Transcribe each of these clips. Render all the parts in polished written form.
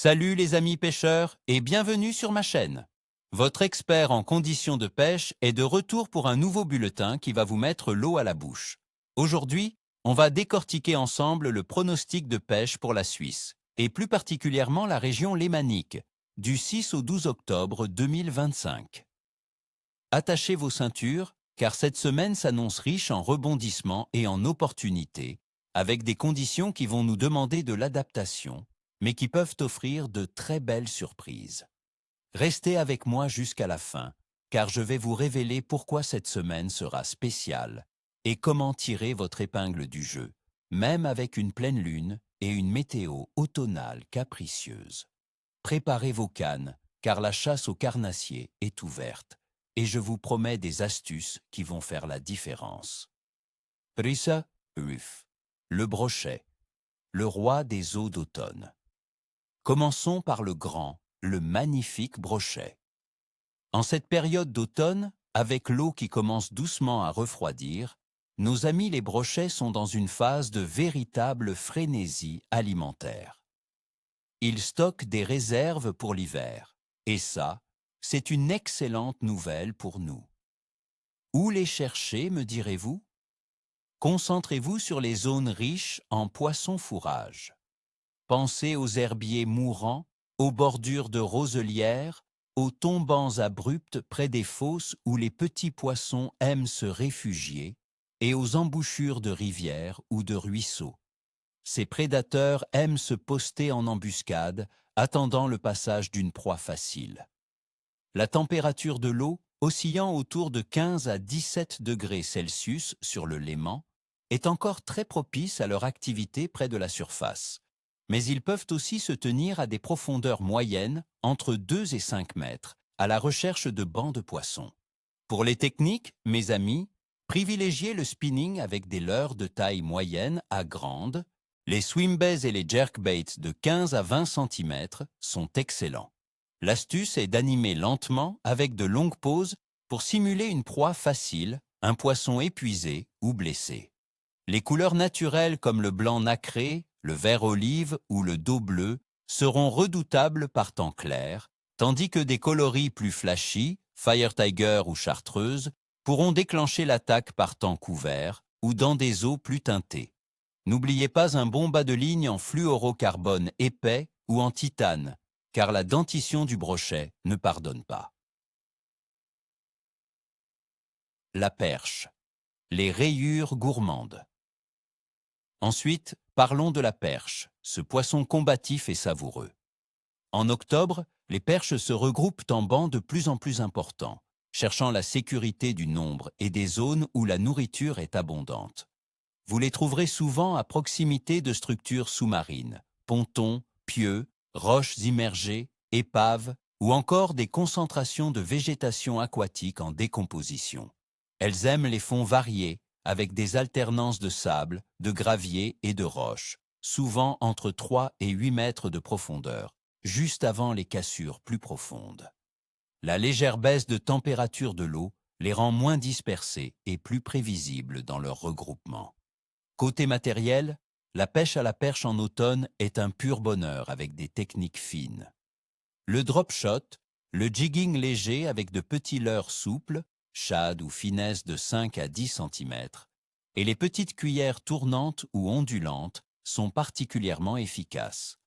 Salut les amis pêcheurs et bienvenue sur ma chaîne. Votre expert en conditions de pêche est de retour pour un nouveau bulletin qui va vous mettre l'eau à la bouche. Aujourd'hui, on va décortiquer ensemble le pronostic de pêche pour la Suisse, et plus particulièrement la région lémanique, du 6 au 12 octobre 2025. Attachez vos ceintures, car cette semaine s'annonce riche en rebondissements et en opportunités, avec des conditions qui vont nous demander de l'adaptation, mais qui peuvent offrir de très belles surprises. Restez avec moi jusqu'à la fin, car je vais vous révéler pourquoi cette semaine sera spéciale et comment tirer votre épingle du jeu, même avec une pleine lune et une météo automnale capricieuse. Préparez vos cannes, car la chasse au carnassier est ouverte, et je vous promets des astuces qui vont faire la différence. Rissa Ruf, le brochet, le roi des eaux d'automne. Commençons par le grand, le magnifique brochet. En cette période d'automne, avec l'eau qui commence doucement à refroidir, nos amis les brochets sont dans une phase de véritable frénésie alimentaire. Ils stockent des réserves pour l'hiver, et ça, c'est une excellente nouvelle pour nous. Où les chercher, me direz-vous? Concentrez-vous sur les zones riches en poissons-fourrage. Pensez aux herbiers mourants, aux bordures de roselières, aux tombants abrupts près des fosses où les petits poissons aiment se réfugier, et aux embouchures de rivières ou de ruisseaux. Ces prédateurs aiment se poster en embuscade, attendant le passage d'une proie facile. La température de l'eau, oscillant autour de 15 à 17 degrés Celsius sur le Léman, est encore très propice à leur activité près de la surface. Mais ils peuvent aussi se tenir à des profondeurs moyennes, entre 2 et 5 mètres, à la recherche de bancs de poissons. Pour les techniques, mes amis, privilégiez le spinning avec des leurres de taille moyenne à grande. Les swimbaits et les jerkbaits de 15 à 20 cm sont excellents. L'astuce est d'animer lentement avec de longues pauses pour simuler une proie facile, un poisson épuisé ou blessé. Les couleurs naturelles comme le blanc nacré, le vert olive ou le dos bleu seront redoutables par temps clair, tandis que des coloris plus flashy, Fire Tiger ou Chartreuse, pourront déclencher l'attaque par temps couvert ou dans des eaux plus teintées. N'oubliez pas un bon bas de ligne en fluorocarbone épais ou en titane, car la dentition du brochet ne pardonne pas. La perche. Les rayures gourmandes. Ensuite, parlons de la perche, ce poisson combatif et savoureux. En octobre, les perches se regroupent en bancs de plus en plus importants, cherchant la sécurité du nombre et des zones où la nourriture est abondante. Vous les trouverez souvent à proximité de structures sous-marines, pontons, pieux, roches immergées, épaves ou encore des concentrations de végétation aquatique en décomposition. Elles aiment les fonds variés, avec des alternances de sable, de gravier et de roches, souvent entre 3 et 8 mètres de profondeur, juste avant les cassures plus profondes. La légère baisse de température de l'eau les rend moins dispersées et plus prévisibles dans leur regroupement. Côté matériel, la pêche à la perche en automne est un pur bonheur avec des techniques fines. Le drop shot, le jigging léger avec de petits leurres souples, shad ou finesse de 5 à 10 cm, et les petites cuillères tournantes ou ondulantes sont particulièrement efficaces.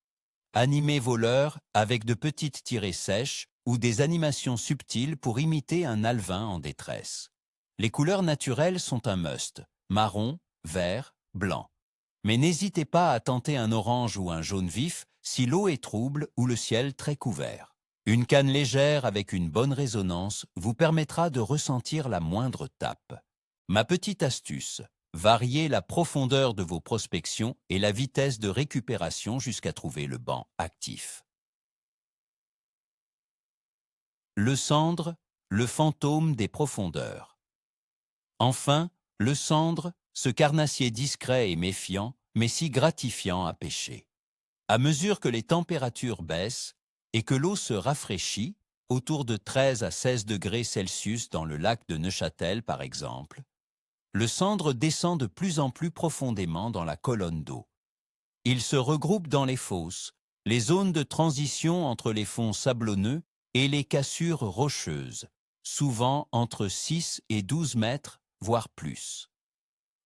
Animez vos leurres avec de petites tirées sèches ou des animations subtiles pour imiter un alevin en détresse. Les couleurs naturelles sont un must, marron, vert, blanc. Mais n'hésitez pas à tenter un orange ou un jaune vif si l'eau est trouble ou le ciel très couvert. Une canne légère avec une bonne résonance vous permettra de ressentir la moindre tape. Ma petite astuce, variez la profondeur de vos prospections et la vitesse de récupération jusqu'à trouver le banc actif. Le cendre, le fantôme des profondeurs. Enfin, le cendre, ce carnassier discret et méfiant, mais si gratifiant à pêcher. À mesure que les températures baissent et que l'eau se rafraîchit, autour de 13 à 16 degrés Celsius dans le lac de Neuchâtel par exemple, le cendre descend de plus en plus profondément dans la colonne d'eau. Il se regroupe dans les fosses, les zones de transition entre les fonds sablonneux et les cassures rocheuses, souvent entre 6 et 12 mètres, voire plus.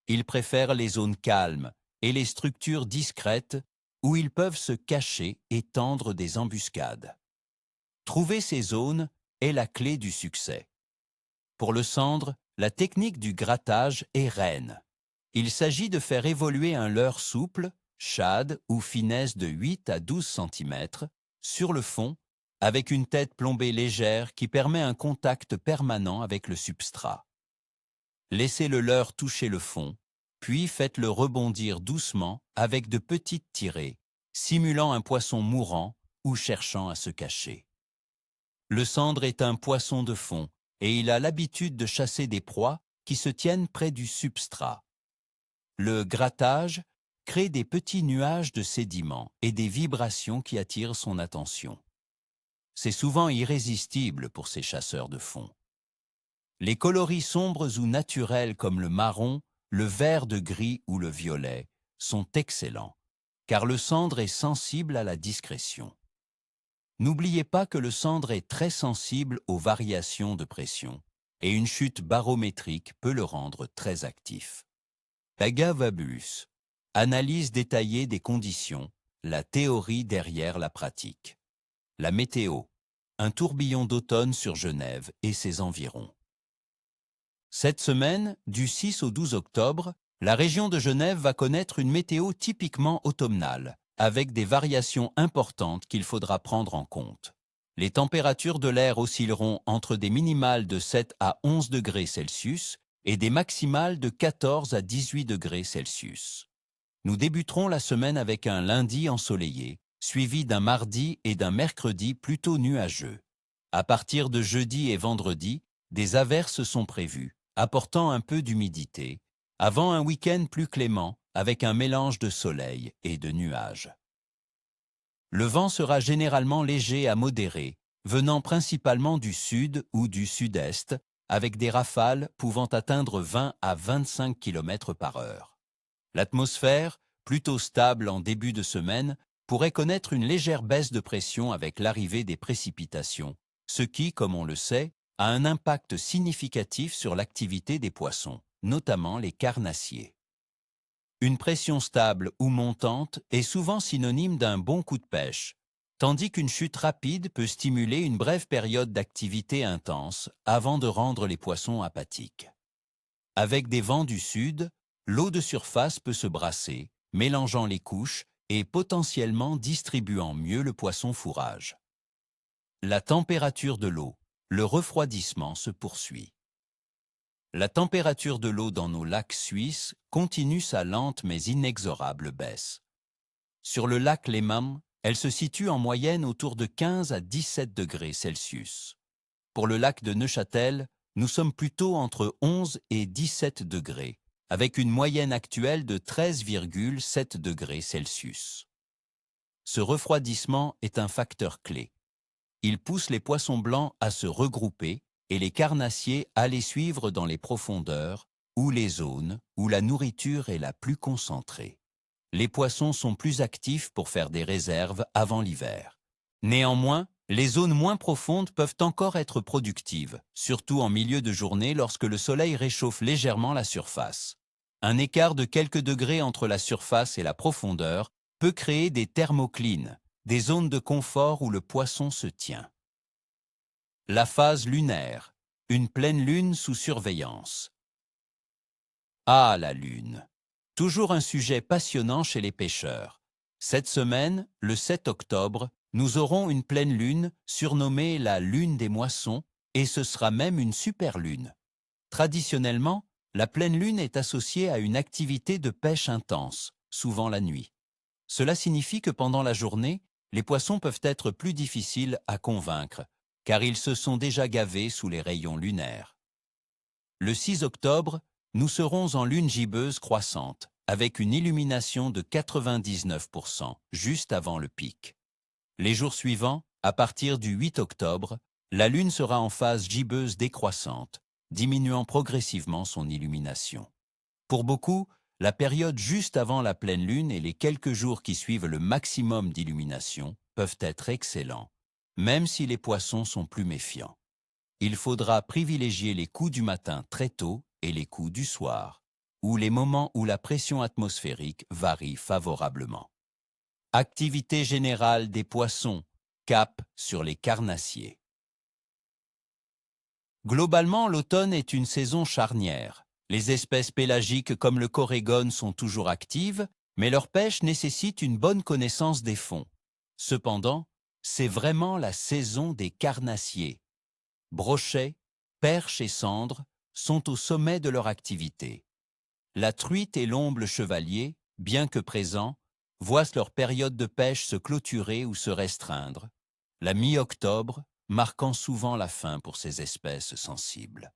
Ils préfèrent les zones calmes et les structures discrètes où ils peuvent se cacher et tendre des embuscades. Trouver ces zones est la clé du succès. Pour le cendre, la technique du grattage est reine. Il s'agit de faire évoluer un leurre souple, shad ou finesse de 8 à 12 cm, sur le fond, avec une tête plombée légère qui permet un contact permanent avec le substrat. Laissez le leurre toucher le fond, puis faites-le rebondir doucement avec de petites tirées, simulant un poisson mourant ou cherchant à se cacher. Le cendre est un poisson de fond et il a l'habitude de chasser des proies qui se tiennent près du substrat. Le grattage crée des petits nuages de sédiments et des vibrations qui attirent son attention. C'est souvent irrésistible pour ces chasseurs de fond. Les coloris sombres ou naturels comme le marron, le vert de gris ou le violet sont excellents, car le cendre est sensible à la discrétion. N'oubliez pas que le cendre est très sensible aux variations de pression, et une chute barométrique peut le rendre très actif. Agavabulus, analyse détaillée des conditions, la théorie derrière la pratique. La météo, un tourbillon d'automne sur Genève et ses environs. Cette semaine, du 6 au 12 octobre, la région de Genève va connaître une météo typiquement automnale, avec des variations importantes qu'il faudra prendre en compte. Les températures de l'air oscilleront entre des minimales de 7 à 11 degrés Celsius et des maximales de 14 à 18 degrés Celsius. Nous débuterons la semaine avec un lundi ensoleillé, suivi d'un mardi et d'un mercredi plutôt nuageux. À partir de jeudi et vendredi, des averses sont prévues, apportant un peu d'humidité, avant un week-end plus clément avec un mélange de soleil et de nuages. Le vent sera généralement léger à modéré, venant principalement du sud ou du sud-est, avec des rafales pouvant atteindre 20 à 25 km par heure. L'atmosphère, plutôt stable en début de semaine, pourrait connaître une légère baisse de pression avec l'arrivée des précipitations, ce qui, comme on le sait, a un impact significatif sur l'activité des poissons, notamment les carnassiers. Une pression stable ou montante est souvent synonyme d'un bon coup de pêche, tandis qu'une chute rapide peut stimuler une brève période d'activité intense avant de rendre les poissons apathiques. Avec des vents du sud, l'eau de surface peut se brasser, mélangeant les couches et potentiellement distribuant mieux le poisson fourrage. La température de l'eau, le refroidissement se poursuit. La température de l'eau dans nos lacs suisses continue sa lente mais inexorable baisse. Sur le lac Léman, elle se situe en moyenne autour de 15 à 17 degrés Celsius. Pour le lac de Neuchâtel, nous sommes plutôt entre 11 et 17 degrés, avec une moyenne actuelle de 13,7 degrés Celsius. Ce refroidissement est un facteur clé. Il pousse les poissons blancs à se regrouper et les carnassiers à les suivre dans les profondeurs ou les zones où la nourriture est la plus concentrée. Les poissons sont plus actifs pour faire des réserves avant l'hiver. Néanmoins, les zones moins profondes peuvent encore être productives, surtout en milieu de journée lorsque le soleil réchauffe légèrement la surface. Un écart de quelques degrés entre la surface et la profondeur peut créer des thermoclines, des zones de confort où le poisson se tient. La phase lunaire, une pleine lune sous surveillance. Ah, la lune! Toujours un sujet passionnant chez les pêcheurs. Cette semaine, le 7 octobre, nous aurons une pleine lune surnommée la lune des moissons et ce sera même une superlune. Traditionnellement, la pleine lune est associée à une activité de pêche intense, souvent la nuit. Cela signifie que pendant la journée, les poissons peuvent être plus difficiles à convaincre, car ils se sont déjà gavés sous les rayons lunaires. Le 6 octobre, nous serons en lune gibbeuse croissante, avec une illumination de 99%, juste avant le pic. Les jours suivants, à partir du 8 octobre, la lune sera en phase gibbeuse décroissante, diminuant progressivement son illumination. Pour beaucoup, la période juste avant la pleine lune et les quelques jours qui suivent le maximum d'illumination peuvent être excellents, même si les poissons sont plus méfiants. Il faudra privilégier les coups du matin très tôt et les coups du soir, ou les moments où la pression atmosphérique varie favorablement. Activité générale des poissons, cap sur les carnassiers. Globalement, l'automne est une saison charnière. Les espèces pélagiques comme le corégone sont toujours actives, mais leur pêche nécessite une bonne connaissance des fonds. Cependant, c'est vraiment la saison des carnassiers. Brochets, perches et cendres sont au sommet de leur activité. La truite et l'omble chevalier, bien que présents, voient leur période de pêche se clôturer ou se restreindre, la mi-octobre marquant souvent la fin pour ces espèces sensibles.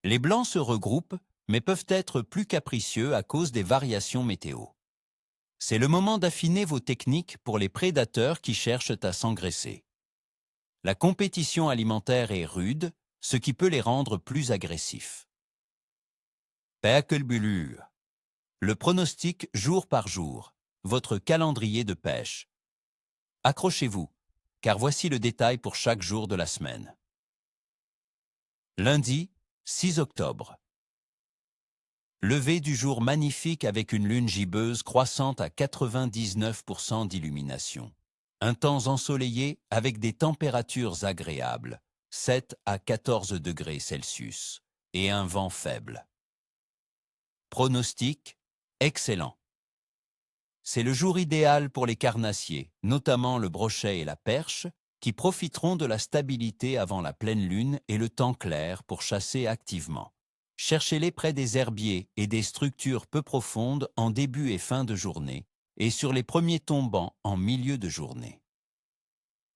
Les blancs se regroupent, mais peuvent être plus capricieux à cause des variations météo. C'est le moment d'affiner vos techniques pour les prédateurs qui cherchent à s'engraisser. La compétition alimentaire est rude, ce qui peut les rendre plus agressifs. Päkelbulur. Le pronostic jour par jour, votre calendrier de pêche. Accrochez-vous, car voici le détail pour chaque jour de la semaine. Lundi, 6 octobre. Lever du jour magnifique avec une lune gibbeuse croissant à 99% d'illumination. Un temps ensoleillé avec des températures agréables, 7 à 14 degrés Celsius, et un vent faible. Pronostic, excellent. C'est le jour idéal pour les carnassiers, notamment le brochet et la perche, qui profiteront de la stabilité avant la pleine lune et le temps clair pour chasser activement. Cherchez-les près des herbiers et des structures peu profondes en début et fin de journée, et sur les premiers tombants en milieu de journée.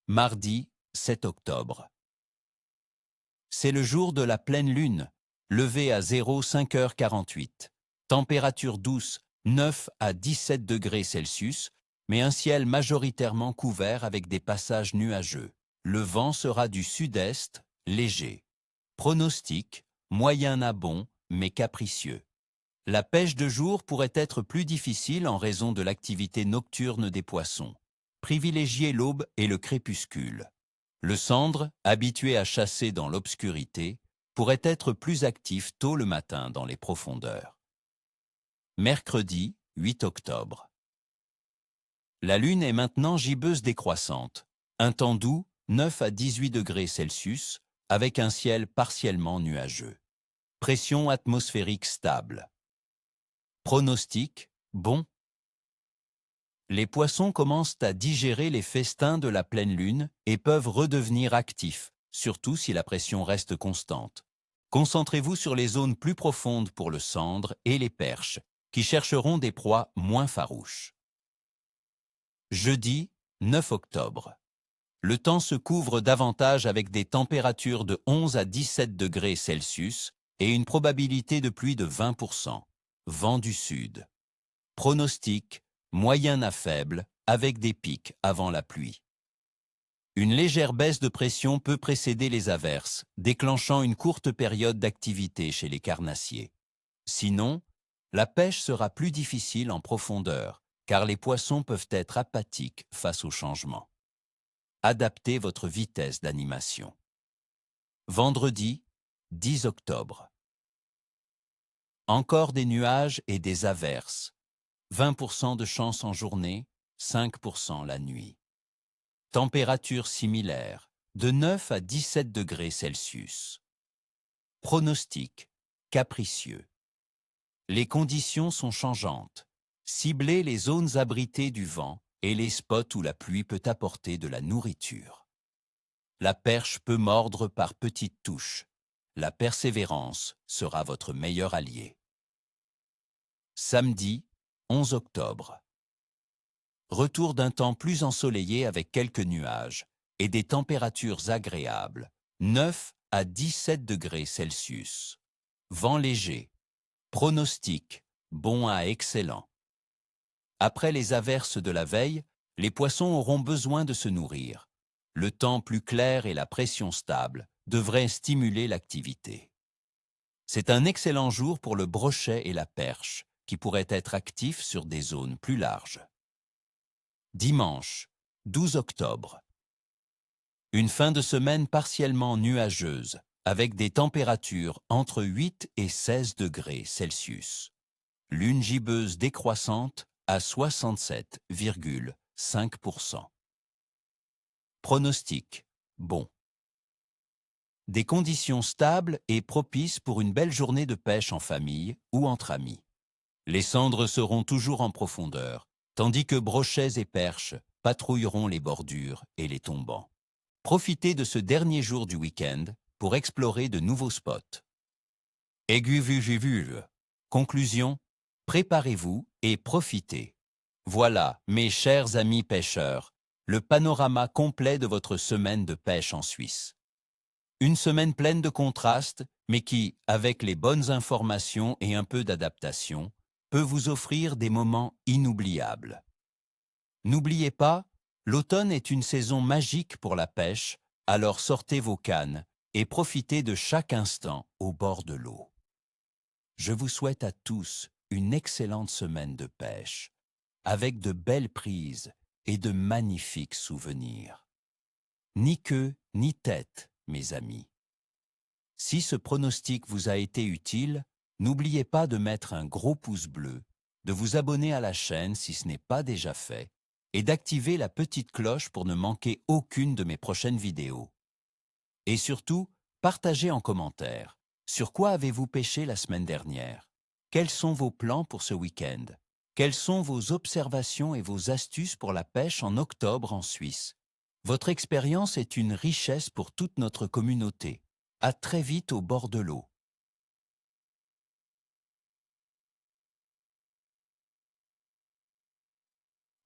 Mardi, 7 octobre. C'est le jour de la pleine lune, levé à 05h48. Température douce, 9 à 17 degrés Celsius, mais un ciel majoritairement couvert avec des passages nuageux. Le vent sera du sud-est, léger. Pronostic, moyen à bon, mais capricieux. La pêche de jour pourrait être plus difficile en raison de l'activité nocturne des poissons. Privilégiez l'aube et le crépuscule. Le sandre, habitué à chasser dans l'obscurité, pourrait être plus actif tôt le matin dans les profondeurs. Mercredi, 8 octobre. La lune est maintenant gibbeuse décroissante. Un temps doux, 9 à 18 degrés Celsius, avec un ciel partiellement nuageux. Pression atmosphérique stable. Pronostic, bon. Les poissons commencent à digérer les festins de la pleine lune et peuvent redevenir actifs, surtout si la pression reste constante. Concentrez-vous sur les zones plus profondes pour le sandre et les perches, qui chercheront des proies moins farouches. Jeudi, 9 octobre. Le temps se couvre davantage avec des températures de 11 à 17 degrés Celsius et une probabilité de pluie de 20%. Vent du sud. Pronostic, moyen à faible, avec des pics avant la pluie. Une légère baisse de pression peut précéder les averses, déclenchant une courte période d'activité chez les carnassiers. Sinon, la pêche sera plus difficile en profondeur, car les poissons peuvent être apathiques face au changement. Adaptez votre vitesse d'animation. Vendredi, 10 octobre. Encore des nuages et des averses. 20% de chance en journée, 5% la nuit. Température similaire, de 9 à 17 degrés Celsius. Pronostic, capricieux. Les conditions sont changeantes. Ciblez les zones abritées du vent et les spots où la pluie peut apporter de la nourriture. La perche peut mordre par petites touches. La persévérance sera votre meilleur allié. Samedi, 11 octobre. Retour d'un temps plus ensoleillé avec quelques nuages et des températures agréables, 9 à 17 degrés Celsius. Vent léger. Pronostic, bon à excellent. Après les averses de la veille, les poissons auront besoin de se nourrir. Le temps plus clair et la pression stable devraient stimuler l'activité. C'est un excellent jour pour le brochet et la perche, qui pourrait être actif sur des zones plus larges. Dimanche, 12 octobre. Une fin de semaine partiellement nuageuse, avec des températures entre 8 et 16 degrés Celsius. Lune gibbeuse décroissante à 67,5%. Pronostic, bon. Des conditions stables et propices pour une belle journée de pêche en famille ou entre amis. Les cendres seront toujours en profondeur, tandis que brochets et perches patrouilleront les bordures et les tombants. Profitez de ce dernier jour du week-end pour explorer de nouveaux spots. Aigu-vu-vu-vu. Conclusion, préparez-vous et profitez. Voilà, mes chers amis pêcheurs, le panorama complet de votre semaine de pêche en Suisse. Une semaine pleine de contrastes, mais qui, avec les bonnes informations et un peu d'adaptation, peut vous offrir des moments inoubliables. N'oubliez pas, l'automne est une saison magique pour la pêche, alors sortez vos cannes et profitez de chaque instant au bord de l'eau. Je vous souhaite à tous une excellente semaine de pêche, avec de belles prises et de magnifiques souvenirs. Ni queue ni tête, mes amis. Si ce pronostic vous a été utile, n'oubliez pas de mettre un gros pouce bleu, de vous abonner à la chaîne si ce n'est pas déjà fait, et d'activer la petite cloche pour ne manquer aucune de mes prochaines vidéos. Et surtout, partagez en commentaire. Sur quoi avez-vous pêché la semaine dernière? Quels sont vos plans pour ce week-end? Quelles sont vos observations et vos astuces pour la pêche en octobre en Suisse? Votre expérience est une richesse pour toute notre communauté. À très vite au bord de l'eau.